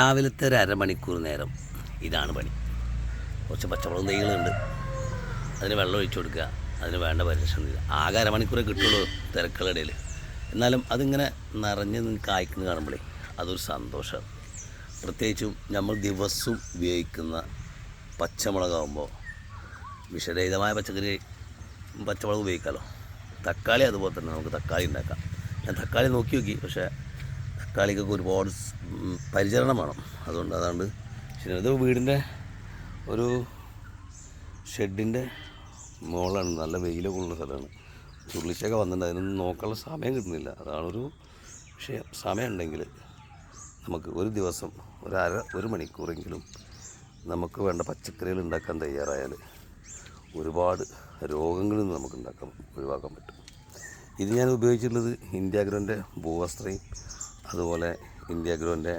രാവിലത്തെ ഒരു അരമണിക്കൂർ നേരം ഇതാണ് പണി. കുറച്ച് പച്ചമുളക് തൈകളുണ്ട്, അതിന് വെള്ളം ഒഴിച്ചു കൊടുക്കുക, അതിന് വേണ്ട പരിരക്ഷണമില്ല. ആകെ അരമണിക്കൂറേ കിട്ടുള്ളൂ തിരക്കുകളിടയിൽ. എന്നാലും അതിങ്ങനെ നിറഞ്ഞ് കായ്ക്കുന്ന കാണുമ്പോഴേ അതൊരു സന്തോഷമാണ്. പ്രത്യേകിച്ചും നമ്മൾ ദിവസവും ഉപയോഗിക്കുന്ന പച്ചമുളകാകുമ്പോൾ വിഷരഹിതമായ പച്ചമുളക് ഉപയോഗിക്കാമല്ലോ. തക്കാളി അതുപോലെ തന്നെ നമുക്ക് തക്കാളി ഉണ്ടാക്കാം. ഞാൻ തക്കാളി നോക്കി, പക്ഷേ തക്കാളിക്കൊക്കെ ഒരുപാട് പരിചരണം വേണം. അതാണ്ട് ശരി. ഇത് വീടിൻ്റെ ഒരു ഷെഡിൻ്റെ മുകളാണ്, നല്ല വെയിലൊക്കെ ഉള്ള സ്ഥലമാണ്. ചുരുളിച്ചൊക്കെ വന്നിട്ടുണ്ട്, അതിനൊന്നും നോക്കാനുള്ള സമയം കിട്ടുന്നില്ല. അതാണൊരു വിഷയം. സമയം ഉണ്ടെങ്കിൽ നമുക്ക് ഒരു ദിവസം ഒരു മണിക്കൂറെങ്കിലും നമുക്ക് വേണ്ട പച്ചക്കറികൾ ഉണ്ടാക്കാൻ തയ്യാറായാൽ ഒരുപാട് രോഗങ്ങളിൽ നിന്ന് നമുക്ക് ഒഴിവാക്കാൻ പറ്റും. ഇത് ഞാൻ ഉപയോഗിച്ചിട്ടുള്ളത് ഇന്ത്യാഗ്രോൻ്റെ ഭൂവസ്ത്രയും അതുപോലെ ഇന്ത്യാഗ്രോൻ്റെ